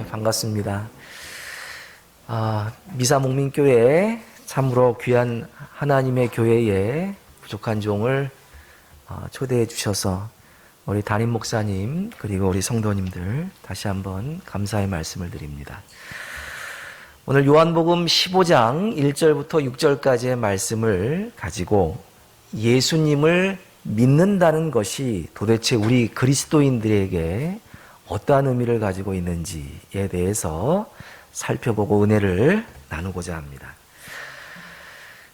반갑습니다. 미사목민교회 참으로 귀한 하나님의 교회에 부족한 종을 초대해 주셔서 우리 담임 목사님 그리고 우리 성도님들 다시 한번 감사의 말씀을 드립니다. 오늘 요한복음 15장 1절부터 6절까지의 말씀을 가지고 예수님을 믿는다는 것이 도대체 우리 그리스도인들에게 어떠한 의미를 가지고 있는지에 대해서 살펴보고 은혜를 나누고자 합니다.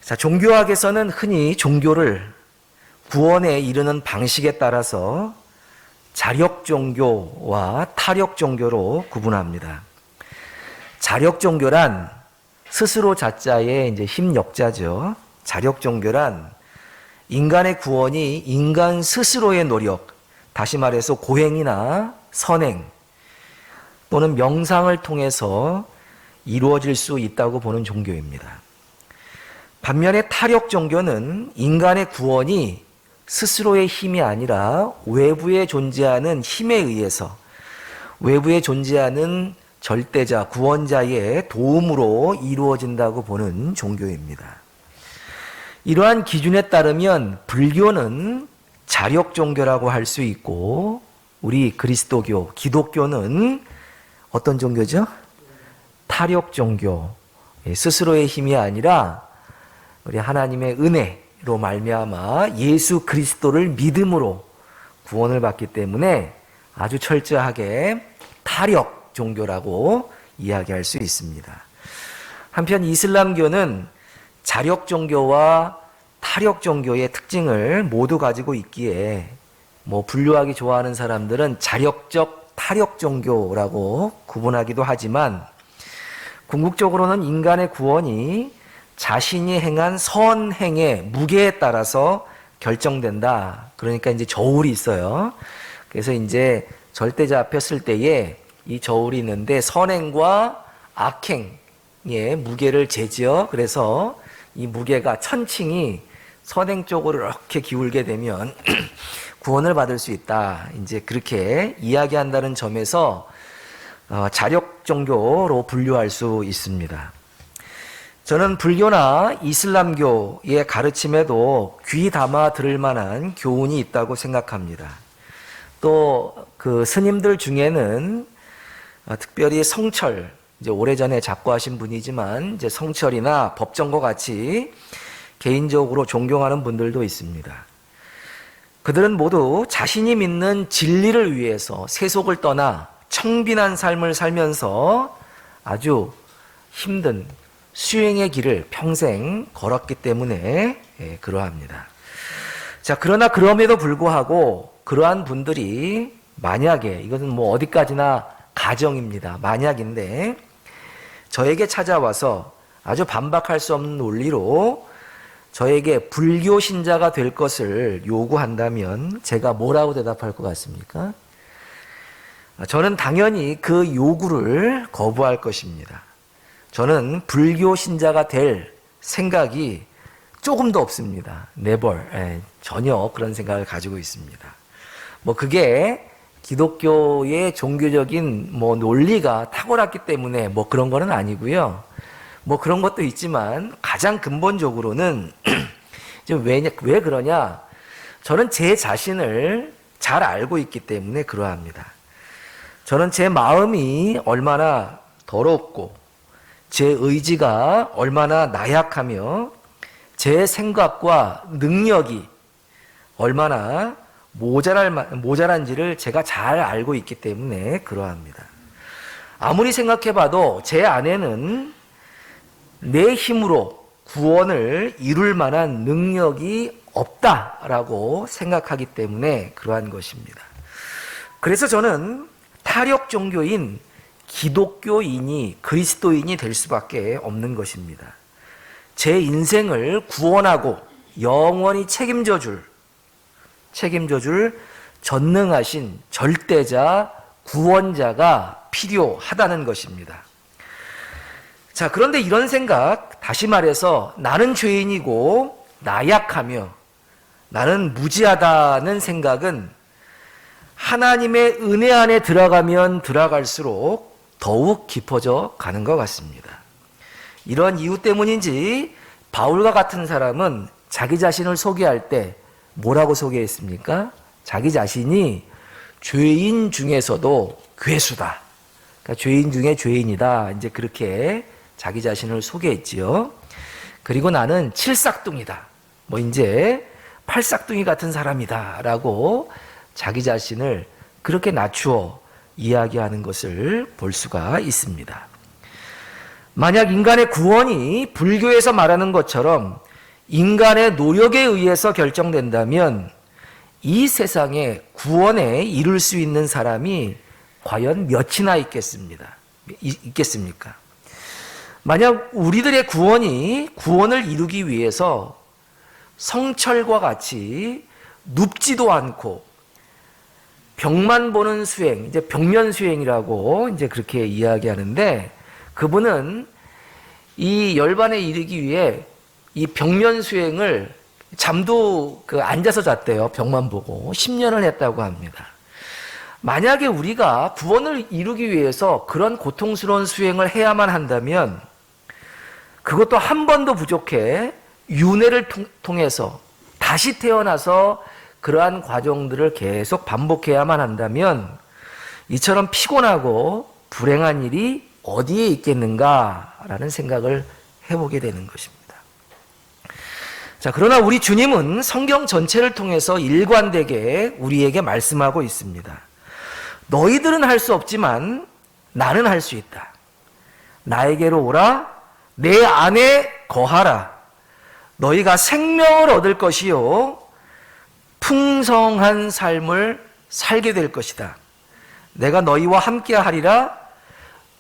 자, 종교학에서는 흔히 종교를 구원에 이르는 방식에 따라서 자력 종교와 타력 종교로 구분합니다. 자력 종교란 스스로 자자의 이제 힘역자죠. 자력 종교란 인간의 구원이 인간 스스로의 노력, 다시 말해서 고행이나 선행 또는 명상을 통해서 이루어질 수 있다고 보는 종교입니다. 반면에 타력 종교는 인간의 구원이 스스로의 힘이 아니라 외부에 존재하는 힘에 의해서 외부에 존재하는 절대자, 구원자의 도움으로 이루어진다고 보는 종교입니다. 이러한 기준에 따르면 불교는 자력 종교라고 할 수 있고 우리 그리스도교, 기독교는 어떤 종교죠? 타력 종교. 스스로의 힘이 아니라 우리 하나님의 은혜로 말미암아 예수 그리스도를 믿음으로 구원을 받기 때문에 아주 철저하게 타력 종교라고 이야기할 수 있습니다. 한편 이슬람교는 자력 종교와 타력 종교의 특징을 모두 가지고 있기에 분류하기 좋아하는 사람들은 자력적 타력 종교라고 구분하기도 하지만 궁극적으로는 인간의 구원이 자신이 행한 선행의 무게에 따라서 결정된다. 그러니까 이제 저울이 있어요. 그래서 이제 절대자 앞에 설 때에 이 저울이 있는데 선행과 악행의 무게를 재지어 그래서 이 무게가 천칭이 선행 쪽으로 이렇게 기울게 되면 구원을 받을 수 있다. 이제 그렇게 이야기한다는 점에서 자력 종교로 분류할 수 있습니다. 저는 불교나 이슬람교의 가르침에도 귀 담아 들을 만한 교훈이 있다고 생각합니다. 또 그 스님들 중에는 특별히 성철, 이제 오래전에 작고하신 분이지만 이제 성철이나 법정과 같이 개인적으로 존경하는 분들도 있습니다. 그들은 모두 자신이 믿는 진리를 위해서 세속을 떠나 청빈한 삶을 살면서 아주 힘든 수행의 길을 평생 걸었기 때문에 그러합니다. 자, 그러나 그럼에도 불구하고 그러한 분들이 만약에 이것은 어디까지나 가정입니다. 만약인데 저에게 찾아와서 아주 반박할 수 없는 논리로 저에게 불교 신자가 될 것을 요구한다면 제가 뭐라고 대답할 것 같습니까? 저는 당연히 그 요구를 거부할 것입니다. 저는 불교 신자가 될 생각이 조금도 없습니다. never. 전혀 그런 생각을 가지고 있습니다. 그게 기독교의 종교적인 논리가 탁월했기 때문에 그런 거는 아니고요. 그런 것도 있지만 가장 근본적으로는 왜 그러냐? 저는 제 자신을 잘 알고 있기 때문에 그러합니다. 저는 제 마음이 얼마나 더럽고 제 의지가 얼마나 나약하며 제 생각과 능력이 얼마나 모자란지를 제가 잘 알고 있기 때문에 그러합니다. 아무리 생각해봐도 제 안에는 내 힘으로 구원을 이룰 만한 능력이 없다라고 생각하기 때문에 그러한 것입니다. 그래서 저는 타력 종교인 기독교인이 그리스도인이 될 수밖에 없는 것입니다. 제 인생을 구원하고 영원히 책임져 줄 전능하신 절대자 구원자가 필요하다는 것입니다. 자, 그런데 이런 생각, 다시 말해서 나는 죄인이고 나약하며 나는 무지하다는 생각은 하나님의 은혜 안에 들어가면 들어갈수록 더욱 깊어져 가는 것 같습니다. 이런 이유 때문인지 바울과 같은 사람은 자기 자신을 소개할 때 뭐라고 소개했습니까? 자기 자신이 죄인 중에서도 괴수다. 그러니까 죄인 중에 죄인이다. 이제 그렇게 자기 자신을 소개했지요. 그리고 나는 칠삭둥이다. 뭐 이제 팔삭둥이 같은 사람이다라고 자기 자신을 그렇게 낮추어 이야기하는 것을 볼 수가 있습니다. 만약 인간의 구원이 불교에서 말하는 것처럼 인간의 노력에 의해서 결정된다면 이 세상에 구원에 이룰 수 있는 사람이 과연 몇이나 있겠습니까? 만약 우리들의 구원을 이루기 위해서 성철과 같이 눕지도 않고 벽만 보는 수행, 이제 벽면 수행이라고 이제 그렇게 이야기하는데, 그분은 이 열반에 이르기 위해 이 벽면 수행을 잠도 앉아서 잤대요. 벽만 보고 10년을 했다고 합니다. 만약에 우리가 구원을 이루기 위해서 그런 고통스러운 수행을 해야만 한다면 그것도 한 번도 부족해 윤회를 통해서 다시 태어나서 그러한 과정들을 계속 반복해야만 한다면 이처럼 피곤하고 불행한 일이 어디에 있겠는가라는 생각을 해보게 되는 것입니다. 자, 그러나 우리 주님은 성경 전체를 통해서 일관되게 우리에게 말씀하고 있습니다. 너희들은 할 수 없지만 나는 할 수 있다. 나에게로 오라. 내 안에 거하라. 너희가 생명을 얻을 것이요 풍성한 삶을 살게 될 것이다. 내가 너희와 함께 하리라.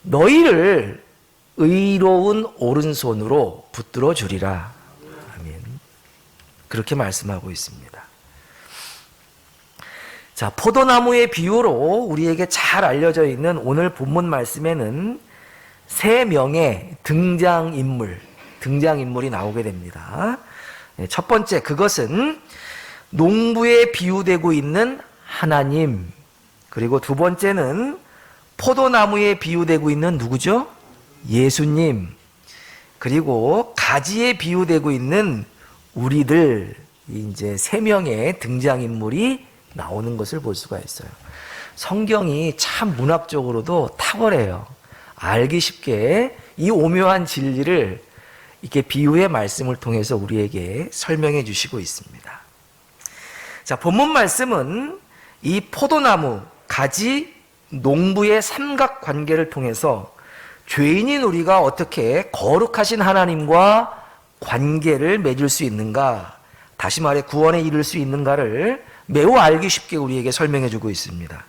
너희를 의로운 오른손으로 붙들어 주리라. 아멘. 그렇게 말씀하고 있습니다. 자, 포도나무의 비유로 우리에게 잘 알려져 있는 오늘 본문 말씀에는 세 명의 등장인물이 나오게 됩니다. 첫 번째, 그것은 농부에 비유되고 있는 하나님. 그리고 두 번째는 포도나무에 비유되고 있는 누구죠? 예수님. 그리고 가지에 비유되고 있는 우리들. 이제 세 명의 등장인물이 나오는 것을 볼 수가 있어요. 성경이 참 문학적으로도 탁월해요. 알기 쉽게 이 오묘한 진리를 이렇게 비유의 말씀을 통해서 우리에게 설명해 주시고 있습니다. 자, 본문 말씀은 이 포도나무, 가지, 농부의 삼각관계를 통해서 죄인인 우리가 어떻게 거룩하신 하나님과 관계를 맺을 수 있는가, 다시 말해 구원에 이를 수 있는가를 매우 알기 쉽게 우리에게 설명해 주고 있습니다.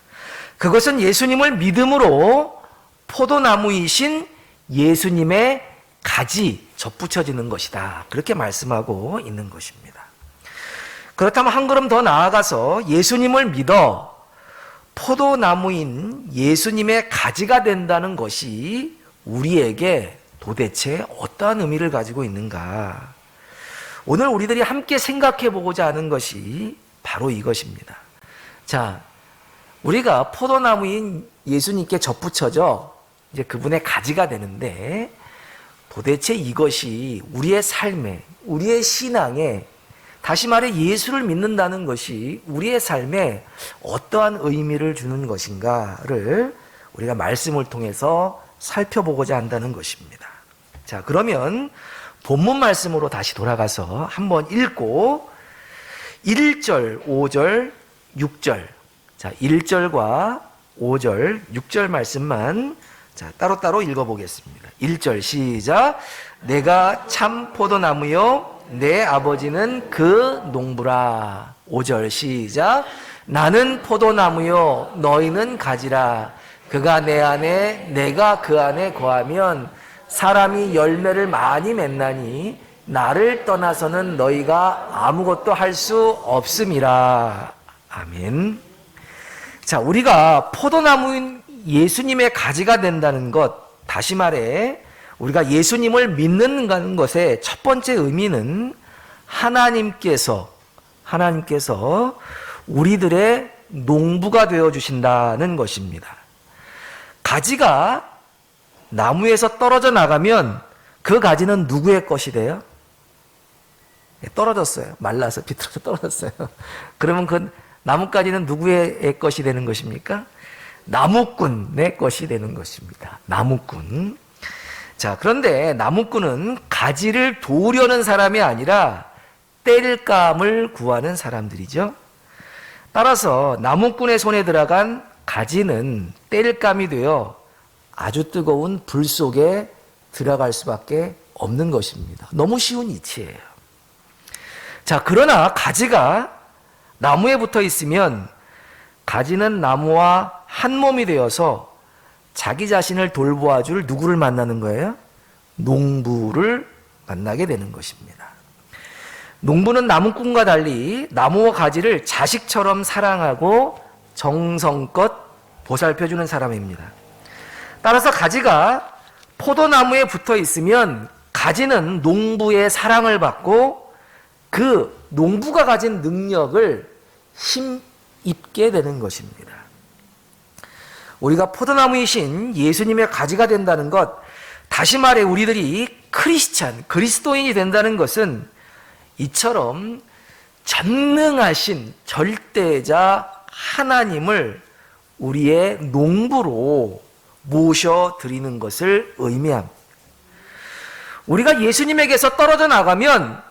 그것은 예수님을 믿음으로 포도나무이신 예수님의 가지 접붙여지는 것이다. 그렇게 말씀하고 있는 것입니다. 그렇다면 한 걸음 더 나아가서 예수님을 믿어 포도나무인 예수님의 가지가 된다는 것이 우리에게 도대체 어떠한 의미를 가지고 있는가? 오늘 우리들이 함께 생각해 보고자 하는 것이 바로 이것입니다. 자, 우리가 포도나무인 예수님께 접붙여져 이제 그분의 가지가 되는데, 도대체 이것이 우리의 삶에, 우리의 신앙에, 다시 말해 예수를 믿는다는 것이 우리의 삶에 어떠한 의미를 주는 것인가를 우리가 말씀을 통해서 살펴보고자 한다는 것입니다. 자, 그러면 본문 말씀으로 다시 돌아가서 한번 읽고 1절, 5절, 6절, 자, 1절과 5절, 6절 말씀만 자, 따로따로 읽어보겠습니다. 1절 시작. 내가 참 포도나무요 내 아버지는 그 농부라. 5절 시작. 나는 포도나무요 너희는 가지라. 그가 내 안에 내가 그 안에 거하면 사람이 열매를 많이 맺나니 나를 떠나서는 너희가 아무것도 할 수 없음이라. 아멘. 자, 우리가 포도나무인 예수님의 가지가 된다는 것, 다시 말해 우리가 예수님을 믿는 것의 첫 번째 의미는 하나님께서 우리들의 농부가 되어 주신다는 것입니다. 가지가 나무에서 떨어져 나가면 그 가지는 누구의 것이 돼요? 떨어졌어요. 말라서 비틀어서 떨어졌어요. 그러면 그 나뭇가지는 누구의 것이 되는 것입니까? 나무꾼의 것이 되는 것입니다. 나무꾼. 자, 그런데 나무꾼은 가지를 도우려는 사람이 아니라 땔감을 구하는 사람들이죠. 따라서 나무꾼의 손에 들어간 가지는 땔감이 되어 아주 뜨거운 불 속에 들어갈 수밖에 없는 것입니다. 너무 쉬운 이치예요. 자, 그러나 가지가 나무에 붙어 있으면 가지는 나무와 한 몸이 되어서 자기 자신을 돌보아줄 누구를 만나는 거예요? 농부를 만나게 되는 것입니다. 농부는 나무꾼과 달리 나무와 가지를 자식처럼 사랑하고 정성껏 보살펴주는 사람입니다. 따라서 가지가 포도나무에 붙어 있으면 가지는 농부의 사랑을 받고 그 농부가 가진 능력을 힘입게 되는 것입니다. 우리가 포도나무이신 예수님의 가지가 된다는 것, 다시 말해 우리들이 크리스찬, 그리스도인이 된다는 것은 이처럼 전능하신 절대자 하나님을 우리의 농부로 모셔드리는 것을 의미합니다. 우리가 예수님에게서 떨어져 나가면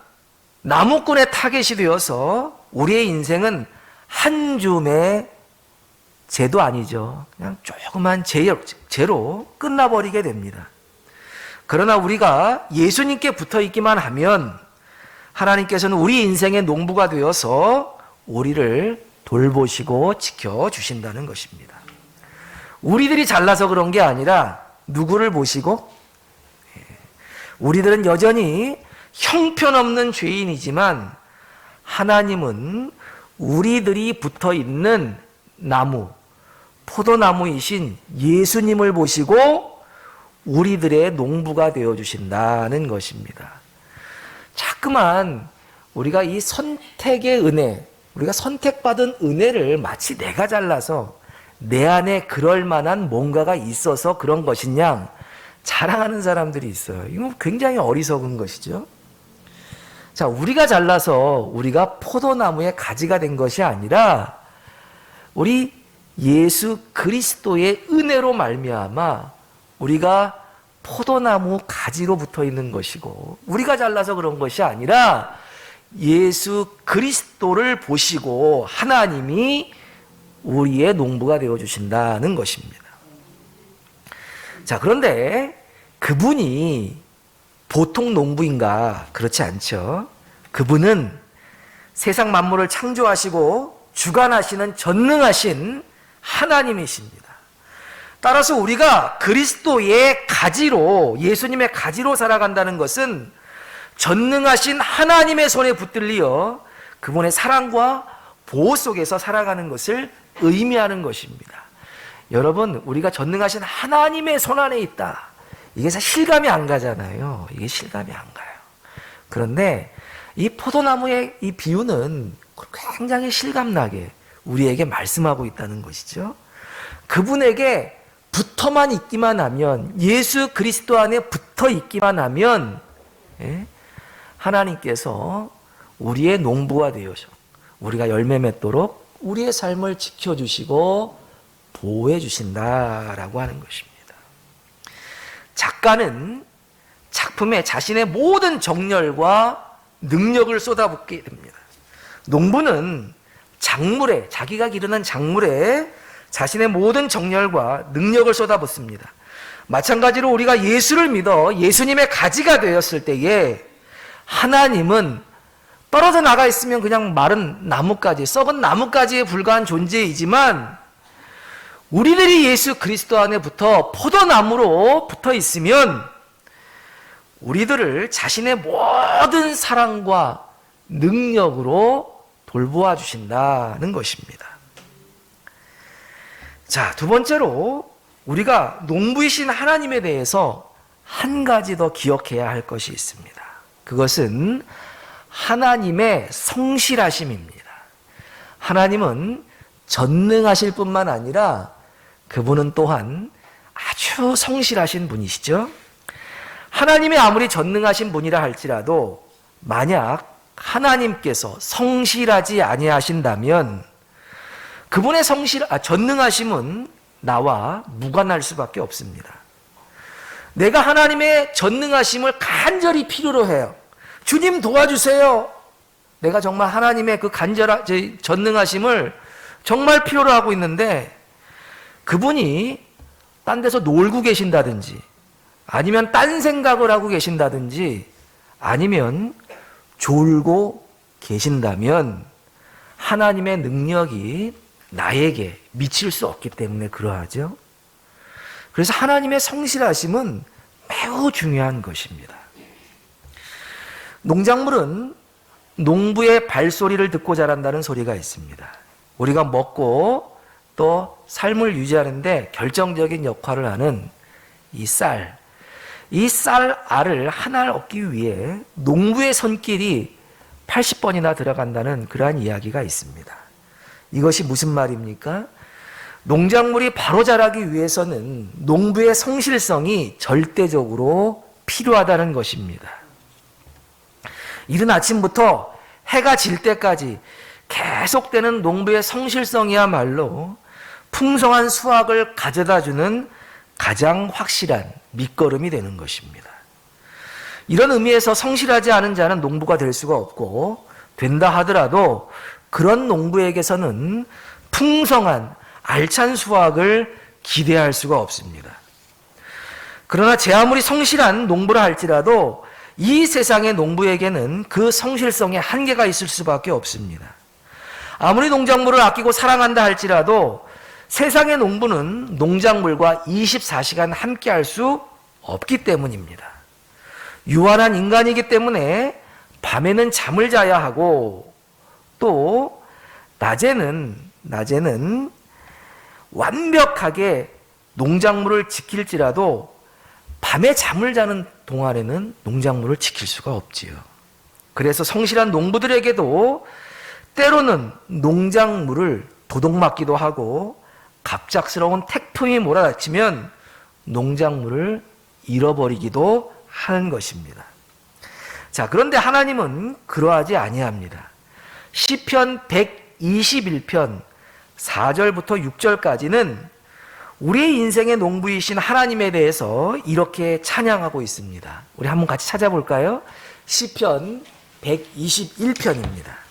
나무꾼의 타겟이 되어서 우리의 인생은 한 줌의 죄도 아니죠. 그냥 조그만 죄로 끝나버리게 됩니다. 그러나 우리가 예수님께 붙어 있기만 하면 하나님께서는 우리 인생의 농부가 되어서 우리를 돌보시고 지켜주신다는 것입니다. 우리들이 잘나서 그런 게 아니라 누구를 보시고? 우리들은 여전히 형편없는 죄인이지만 하나님은 우리들이 붙어 있는 나무, 포도나무이신 예수님을 보시고 우리들의 농부가 되어주신다는 것입니다. 자꾸만 우리가 이 선택의 은혜, 우리가 선택받은 은혜를 마치 내가 잘나서 내 안에 그럴 만한 뭔가가 있어서 그런 것이냐 자랑하는 사람들이 있어요. 이거 굉장히 어리석은 것이죠. 자, 우리가 잘나서 우리가 포도나무의 가지가 된 것이 아니라 우리 예수 그리스도의 은혜로 말미암아 우리가 포도나무 가지로 붙어 있는 것이고, 우리가 잘나서 그런 것이 아니라 예수 그리스도를 보시고 하나님이 우리의 농부가 되어주신다는 것입니다. 자, 그런데 그분이 보통 농부인가? 그렇지 않죠. 그분은 세상 만물을 창조하시고 주관하시는 전능하신 하나님이십니다. 따라서 우리가 그리스도의 가지로, 예수님의 가지로 살아간다는 것은 전능하신 하나님의 손에 붙들려 그분의 사랑과 보호 속에서 살아가는 것을 의미하는 것입니다. 여러분, 우리가 전능하신 하나님의 손 안에 있다. 이게 실감이 안 가잖아요. 이게 실감이 안 가요. 그런데 이 포도나무의 이 비유는 굉장히 실감나게 우리에게 말씀하고 있다는 것이죠. 그분에게 붙어만 있기만 하면, 예수 그리스도 안에 붙어 있기만 하면 하나님께서 우리의 농부가 되어서 우리가 열매 맺도록 우리의 삶을 지켜주시고 보호해 주신다라고 하는 것입니다. 작가는 작품에 자신의 모든 정열과 능력을 쏟아붓게 됩니다. 농부는 작물에, 자기가 기르는 작물에 자신의 모든 정열과 능력을 쏟아붓습니다. 마찬가지로 우리가 예수를 믿어 예수님의 가지가 되었을 때에 하나님은 떨어져 나가 있으면 그냥 마른 나뭇가지, 썩은 나뭇가지에 불과한 존재이지만 우리들이 예수 그리스도 안에 붙어 포도나무로 붙어 있으면 우리들을 자신의 모든 사랑과 능력으로 돌보아 주신다는 것입니다. 자, 두 번째로 우리가 농부이신 하나님에 대해서 한 가지 더 기억해야 할 것이 있습니다. 그것은 하나님의 성실하심입니다. 하나님은 전능하실 뿐만 아니라 그분은 또한 아주 성실하신 분이시죠. 하나님이 아무리 전능하신 분이라 할지라도 만약 하나님께서 성실하지 아니하신다면 그분의 전능하심은 나와 무관할 수밖에 없습니다. 내가 하나님의 전능하심을 간절히 필요로 해요. 주님 도와주세요. 내가 정말 하나님의 그 전능하심을 정말 필요로 하고 있는데 그분이 딴 데서 놀고 계신다든지 아니면 딴 생각을 하고 계신다든지 아니면 졸고 계신다면 하나님의 능력이 나에게 미칠 수 없기 때문에 그러하죠. 그래서 하나님의 성실하심은 매우 중요한 것입니다. 농작물은 농부의 발소리를 듣고 자란다는 소리가 있습니다. 우리가 먹고 또 삶을 유지하는데 결정적인 역할을 하는 이 쌀 알을 하나 얻기 위해 농부의 손길이 80번이나 들어간다는 그러한 이야기가 있습니다. 이것이 무슨 말입니까? 농작물이 바로 자라기 위해서는 농부의 성실성이 절대적으로 필요하다는 것입니다. 이른 아침부터 해가 질 때까지 계속되는 농부의 성실성이야말로 풍성한 수확을 가져다주는 가장 확실한 밑거름이 되는 것입니다. 이런 의미에서 성실하지 않은 자는 농부가 될 수가 없고 된다 하더라도 그런 농부에게서는 풍성한 알찬 수확을 기대할 수가 없습니다. 그러나 제 아무리 성실한 농부라 할지라도 이 세상의 농부에게는 그 성실성에 한계가 있을 수밖에 없습니다. 아무리 농작물을 아끼고 사랑한다 할지라도 세상의 농부는 농작물과 24시간 함께 할 수 없기 때문입니다. 유한한 인간이기 때문에 밤에는 잠을 자야 하고 또 낮에는 완벽하게 농작물을 지킬지라도 밤에 잠을 자는 동안에는 농작물을 지킬 수가 없지요. 그래서 성실한 농부들에게도 때로는 농작물을 도둑맞기도 하고 갑작스러운 태풍이 몰아닥치면 농작물을 잃어버리기도 하는 것입니다. 자, 그런데 하나님은 그러하지 아니합니다. 시편 121편 4절부터 6절까지는 우리의 인생의 농부이신 하나님에 대해서 이렇게 찬양하고 있습니다. 우리 한번 같이 찾아볼까요? 시편 121편입니다.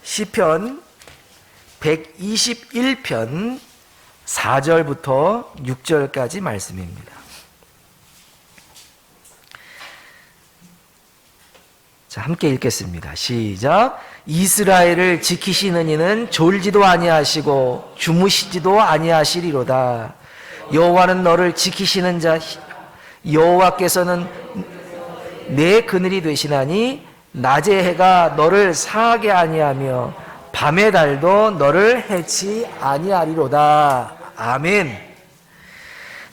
시편 121편 4절부터 6절까지 말씀입니다. 자, 함께 읽겠습니다. 시작. 이스라엘을 지키시는 이는 졸지도 아니하시고 주무시지도 아니하시리로다. 여호와는 너를 지키시는 자, 여호와께서는 내 그늘이 되시나니 낮의 해가 너를 상하게 아니하며 밤의 달도 너를 해치 아니하리로다. 아멘.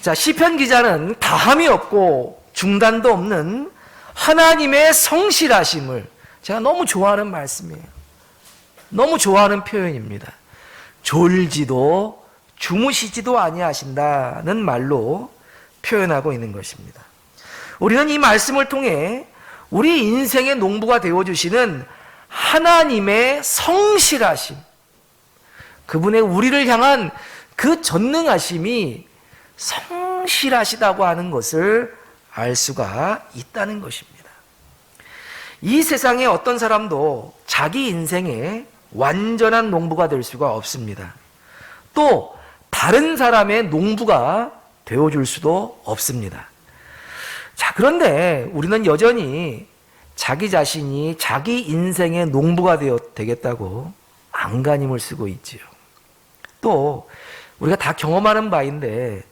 자, 시편 기자는 다함이 없고 중단도 없는 하나님의 성실하심을 제가 너무 좋아하는 말씀이에요. 너무 좋아하는 표현입니다. 졸지도 주무시지도 아니하신다는 말로 표현하고 있는 것입니다. 우리는 이 말씀을 통해 우리 인생의 농부가 되어주시는 하나님의 성실하심, 그분의 우리를 향한 그 전능하심이 성실하시다고 하는 것을 알 수가 있다는 것입니다. 이 세상에 어떤 사람도 자기 인생의 완전한 농부가 될 수가 없습니다. 또 다른 사람의 농부가 되어줄 수도 없습니다. 자, 그런데 우리는 여전히 자기 자신이 자기 인생의 농부가 되겠다고 안간힘을 쓰고 있지요. 또 우리가 다 경험하는 바인데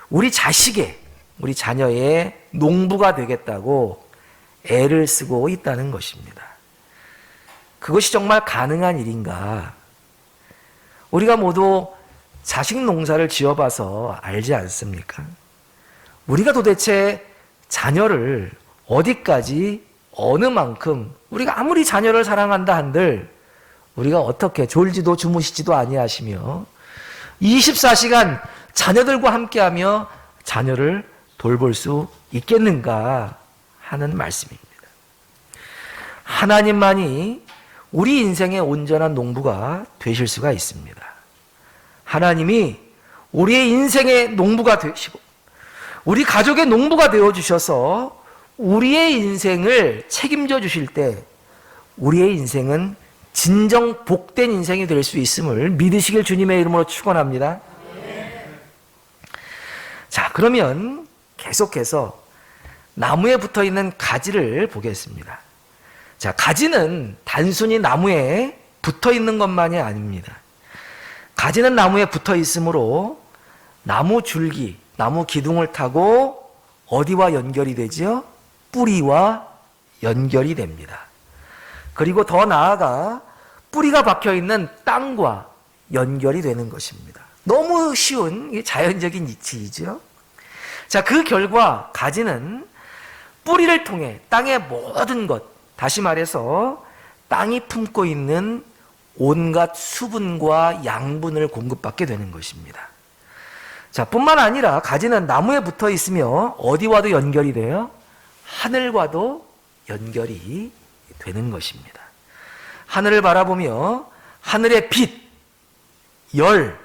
우리 자녀의 농부가 되겠다고 애를 쓰고 있다는 것입니다. 그것이 정말 가능한 일인가? 우리가 모두 자식 농사를 지어봐서 알지 않습니까? 우리가 도대체 자녀를 어디까지 어느 만큼 우리가 아무리 자녀를 사랑한다 한들 우리가 어떻게 졸지도 주무시지도 아니하시며 24시간 자녀들과 함께하며 자녀를 돌볼 수 있겠는가 하는 말씀입니다. 하나님만이 우리 인생의 온전한 농부가 되실 수가 있습니다. 하나님이 우리의 인생의 농부가 되시고 우리 가족의 농부가 되어주셔서 우리의 인생을 책임져 주실 때 우리의 인생은 진정 복된 인생이 될 수 있음을 믿으시길 주님의 이름으로 축원합니다. 자, 그러면 계속해서 나무에 붙어있는 가지를 보겠습니다. 자, 가지는 단순히 나무에 붙어있는 것만이 아닙니다. 가지는 나무에 붙어있으므로 나무 줄기, 나무 기둥을 타고 어디와 연결이 되죠? 뿌리와 연결이 됩니다. 그리고 더 나아가 뿌리가 박혀있는 땅과 연결이 되는 것입니다. 너무 쉬운 자연적인 이치이죠. 자, 그 결과 가지는 뿌리를 통해 땅의 모든 것, 다시 말해서 땅이 품고 있는 온갖 수분과 양분을 공급받게 되는 것입니다. 자, 뿐만 아니라 가지는 나무에 붙어 있으며 어디와도 연결이 돼요? 하늘과도 연결이 되는 것입니다. 하늘을 바라보며 하늘의 빛, 열,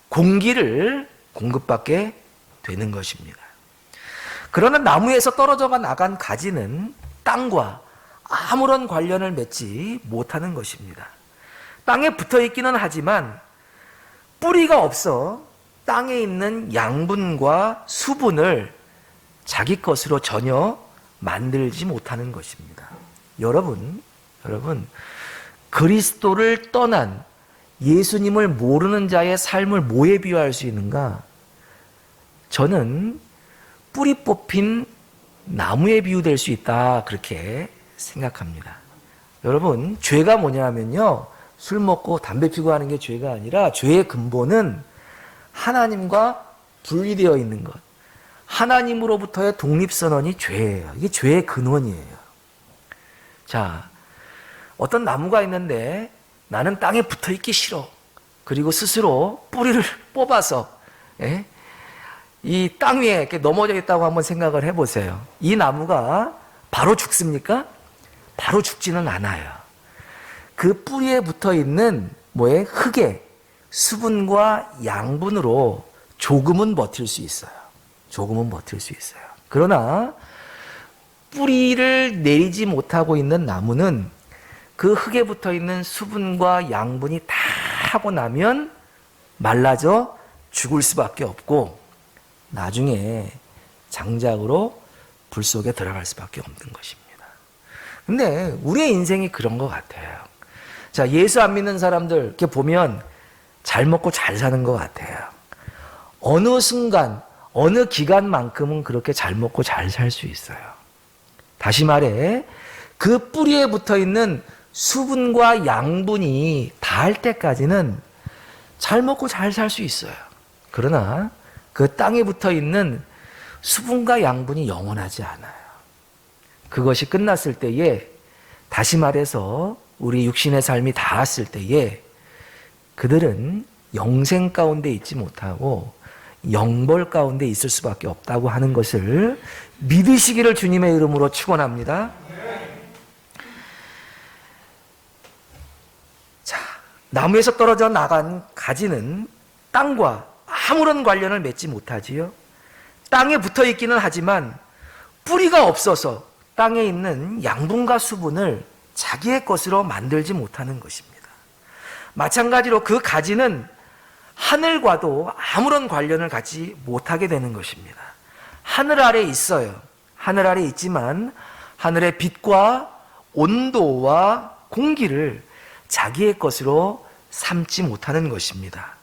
공기를 공급받게 되는 것입니다. 그러나 나무에서 떨어져 나간 가지는 땅과 아무런 관련을 맺지 못하는 것입니다. 땅에 붙어 있기는 하지만 뿌리가 없어 땅에 있는 양분과 수분을 자기 것으로 전혀 만들지 못하는 것입니다. 여러분, 그리스도를 떠난 예수님을 모르는 자의 삶을 뭐에 비유할 수 있는가? 저는 뿌리 뽑힌 나무에 비유될 수 있다, 그렇게 생각합니다. 여러분, 죄가 뭐냐면요, 술 먹고 담배 피고 하는 게 죄가 아니라 죄의 근본은 하나님과 분리되어 있는 것, 하나님으로부터의 독립선언이 죄예요. 이게 죄의 근원이에요. 자, 어떤 나무가 있는데 나는 땅에 붙어 있기 싫어. 그리고 스스로 뿌리를 뽑아서 이 땅 위에 이렇게 넘어져 있다고 한번 생각을 해보세요. 이 나무가 바로 죽습니까? 바로 죽지는 않아요. 그 뿌리에 붙어 있는 흙에 수분과 양분으로 조금은 버틸 수 있어요. 조금은 버틸 수 있어요. 그러나 뿌리를 내리지 못하고 있는 나무는 그 흙에 붙어 있는 수분과 양분이 다 하고 나면 말라져 죽을 수밖에 없고 나중에 장작으로 불 속에 들어갈 수밖에 없는 것입니다. 근데 우리의 인생이 그런 것 같아요. 자, 예수 안 믿는 사람들 이렇게 보면 잘 먹고 잘 사는 것 같아요. 어느 순간, 어느 기간만큼은 그렇게 잘 먹고 잘 살 수 있어요. 다시 말해, 그 뿌리에 붙어 있는 수분과 양분이 닿을 때까지는 잘 먹고 잘 살 수 있어요. 그러나 그 땅에 붙어 있는 수분과 양분이 영원하지 않아요. 그것이 끝났을 때에, 다시 말해서 우리 육신의 삶이 닿았을 때에 그들은 영생 가운데 있지 못하고 영벌 가운데 있을 수밖에 없다고 하는 것을 믿으시기를 주님의 이름으로 축원합니다. 자, 나무에서 떨어져 나간 가지는 땅과 아무런 관련을 맺지 못하지요. 땅에 붙어 있기는 하지만 뿌리가 없어서 땅에 있는 양분과 수분을 자기의 것으로 만들지 못하는 것입니다. 마찬가지로 그 가지는 하늘과도 아무런 관련을 갖지 못하게 되는 것입니다. 하늘 아래 있어요. 하늘 아래 있지만 하늘의 빛과 온도와 공기를 자기의 것으로 삼지 못하는 것입니다.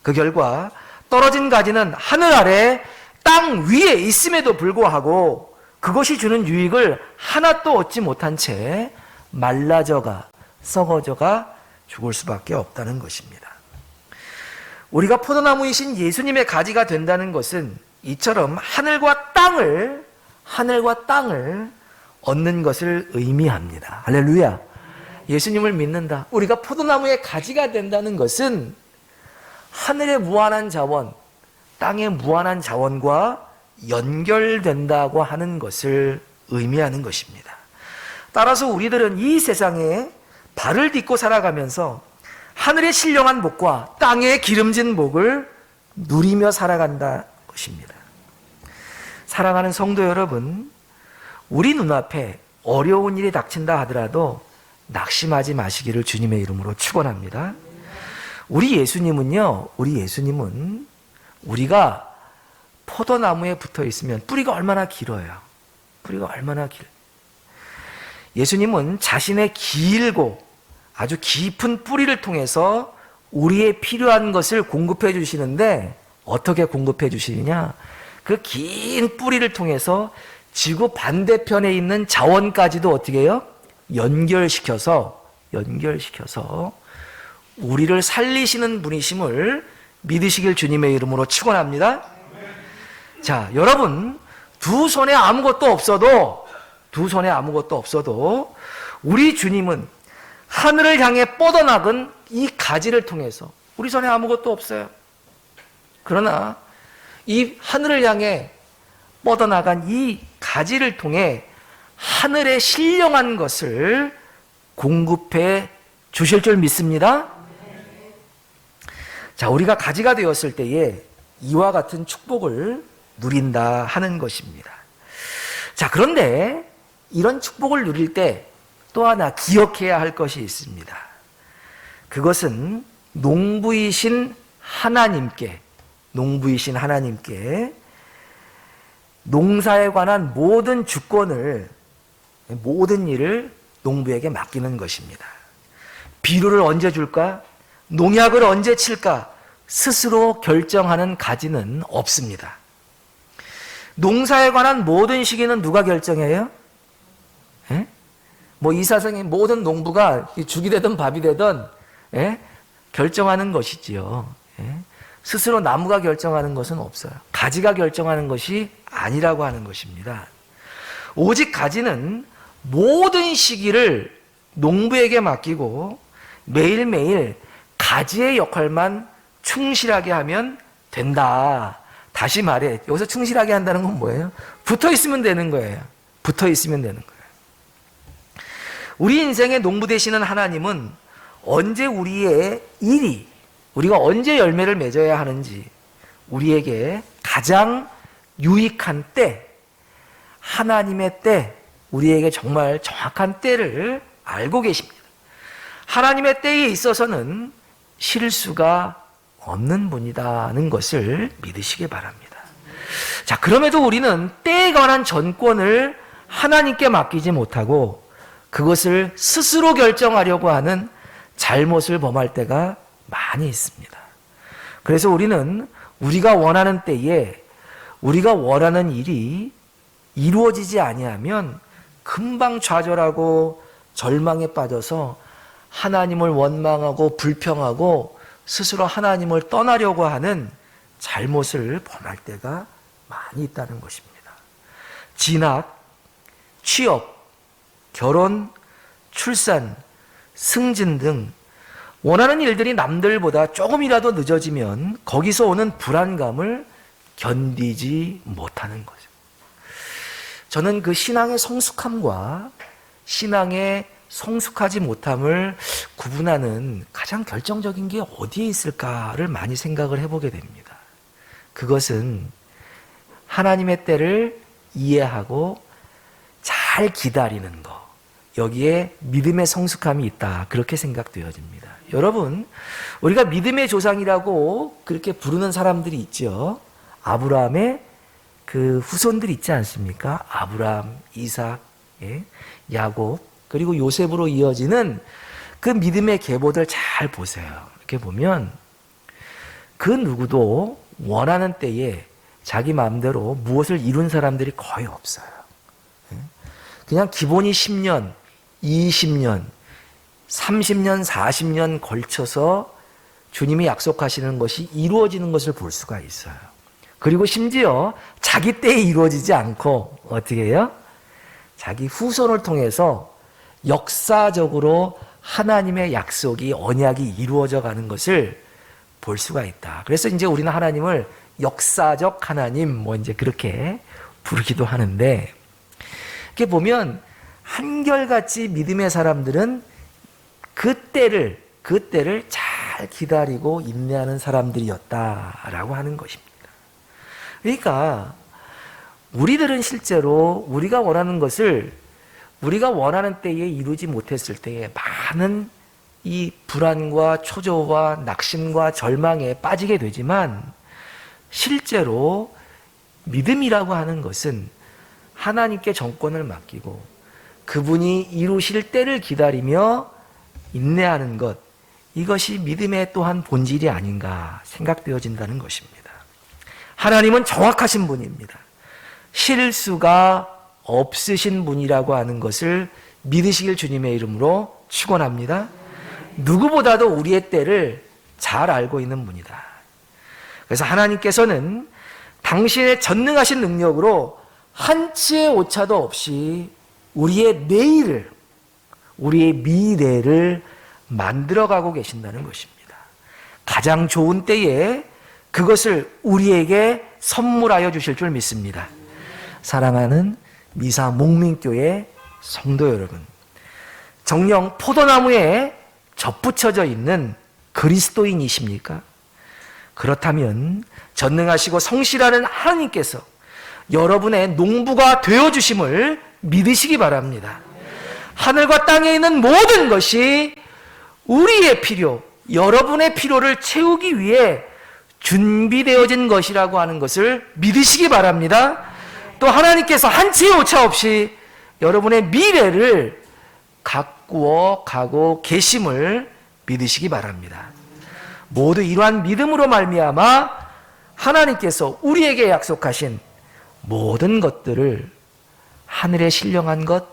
그 결과 떨어진 가지는 하늘 아래 땅 위에 있음에도 불구하고 그것이 주는 유익을 하나도 얻지 못한 채 말라져가 썩어져가 죽을 수밖에 없다는 것입니다. 우리가 포도나무이신 예수님의 가지가 된다는 것은 이처럼 하늘과 땅을 얻는 것을 의미합니다. 할렐루야. 예수님을 믿는다. 우리가 포도나무의 가지가 된다는 것은 하늘의 무한한 자원, 땅의 무한한 자원과 연결된다고 하는 것을 의미하는 것입니다. 따라서 우리들은 이 세상에 발을 딛고 살아가면서 하늘의 신령한 복과 땅의 기름진 복을 누리며 살아간다는 것입니다. 사랑하는 성도 여러분, 우리 눈앞에 어려운 일이 닥친다 하더라도 낙심하지 마시기를 주님의 이름으로 축원합니다. 우리 예수님은 우리가 포도나무에 붙어 있으면 뿌리가 얼마나 길어요. 뿌리가 얼마나 길. 예수님은 자신의 길고 아주 깊은 뿌리를 통해서 우리의 필요한 것을 공급해 주시는데 어떻게 공급해 주시느냐? 그 긴 뿌리를 통해서 지구 반대편에 있는 자원까지도 어떻게 해요? 연결시켜서 우리를 살리시는 분이심을 믿으시길 주님의 이름으로 축원합니다. 자, 여러분, 두 손에 아무것도 없어도 우리 주님은 하늘을 향해 뻗어나간 이 가지를 통해서, 우리 손에 아무것도 없어요. 그러나 이 하늘을 향해 뻗어나간 이 가지를 통해 하늘의 신령한 것을 공급해 주실 줄 믿습니다. 자, 우리가 가지가 되었을 때에 이와 같은 축복을 누린다 하는 것입니다. 자, 그런데 이런 축복을 누릴 때 또 하나 기억해야 할 것이 있습니다. 그것은 농부이신 하나님께 농사에 관한 모든 주권을, 모든 일을 농부에게 맡기는 것입니다. 비료를 언제 줄까? 농약을 언제 칠까? 스스로 결정하는 가지는 없습니다. 농사에 관한 모든 시기는 누가 결정해요? 예? 이 세상의 모든 농부가 죽이 되든 밥이 되든 결정하는 것이지요. 스스로 나무가 결정하는 것은 없어요. 가지가 결정하는 것이 아니라고 하는 것입니다. 오직 가지는 모든 시기를 농부에게 맡기고 매일매일 가지의 역할만 충실하게 하면 된다. 다시 말해, 여기서 충실하게 한다는 건 뭐예요? 붙어 있으면 되는 거예요. 우리 인생의 농부 되시는 하나님은 언제 우리의 일이, 우리가 언제 열매를 맺어야 하는지, 우리에게 가장 유익한 때, 하나님의 때, 우리에게 정말 정확한 때를 알고 계십니다. 하나님의 때에 있어서는 실수가 없는 분이다는 것을 믿으시기 바랍니다. 자, 그럼에도 우리는 때에 관한 전권을 하나님께 맡기지 못하고 그것을 스스로 결정하려고 하는 잘못을 범할 때가 많이 있습니다. 그래서 우리는 우리가 원하는 때에 우리가 원하는 일이 이루어지지 아니하면 금방 좌절하고 절망에 빠져서 하나님을 원망하고 불평하고 스스로 하나님을 떠나려고 하는 잘못을 범할 때가 많이 있다는 것입니다. 진학, 취업, 결혼, 출산, 승진 등 원하는 일들이 남들보다 조금이라도 늦어지면 거기서 오는 불안감을 견디지 못하는 거죠. 저는 그 신앙의 성숙함과 신앙의 성숙하지 못함을 구분하는 가장 결정적인 게 어디에 있을까를 많이 생각을 해보게 됩니다. 그것은 하나님의 때를 이해하고 잘 기다리는 것, 여기에 믿음의 성숙함이 있다, 그렇게 생각되어집니다. 여러분, 우리가 믿음의 조상이라고 그렇게 부르는 사람들이 있죠. 아브라함의 그 후손들이 있지 않습니까? 아브라함, 이삭, 야곱, 그리고 요셉으로 이어지는 그 믿음의 계보들 잘 보세요. 이렇게 보면 그 누구도 원하는 때에 자기 마음대로 무엇을 이룬 사람들이 거의 없어요. 그냥 기본이 10년, 20년, 30년, 40년 걸쳐서 주님이 약속하시는 것이 이루어지는 것을 볼 수가 있어요. 그리고 심지어 자기 때에 이루어지지 않고 어떻게 해요? 자기 후손을 통해서 역사적으로 하나님의 약속이 언약이 이루어져 가는 것을 볼 수가 있다. 그래서 이제 우리는 하나님을 역사적 하나님 이제 그렇게 부르기도 하는데, 이렇게 보면 한결같이 믿음의 사람들은 그 때를 잘 기다리고 인내하는 사람들이었다라고 하는 것입니다. 그러니까 우리들은 실제로 우리가 원하는 것을 우리가 원하는 때에 이루지 못했을 때에 많은 이 불안과 초조와 낙심과 절망에 빠지게 되지만, 실제로 믿음이라고 하는 것은 하나님께 정권을 맡기고 그분이 이루실 때를 기다리며 인내하는 것, 이것이 믿음의 또한 본질이 아닌가 생각되어진다는 것입니다. 하나님은 정확하신 분입니다. 실수가 없으신 분이라고 하는 것을 믿으시길 주님의 이름으로 축원합니다. 누구보다도 우리의 때를 잘 알고 있는 분이다. 그래서 하나님께서는 당신의 전능하신 능력으로 한치의 오차도 없이 우리의 내일을, 우리의 미래를 만들어가고 계신다는 것입니다. 가장 좋은 때에 그것을 우리에게 선물하여 주실 줄 믿습니다. 사랑하는 미사 목민교회 성도 여러분, 정녕 포도나무에 접붙여져 있는 그리스도인이십니까? 그렇다면 전능하시고 성실하는 하나님께서 여러분의 농부가 되어주심을 믿으시기 바랍니다. 하늘과 땅에 있는 모든 것이 우리의 필요, 여러분의 필요를 채우기 위해 준비되어진 것이라고 하는 것을 믿으시기 바랍니다. 또 하나님께서 한치의 오차 없이 여러분의 미래를 가꾸어 가고 계심을 믿으시기 바랍니다. 모두 이러한 믿음으로 말미암아 하나님께서 우리에게 약속하신 모든 것들을, 하늘에 신령한 것,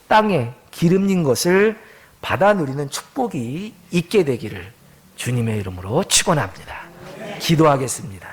땅에 기름진 것을 받아 누리는 축복이 있게 되기를 주님의 이름으로 축원합니다. 기도하겠습니다.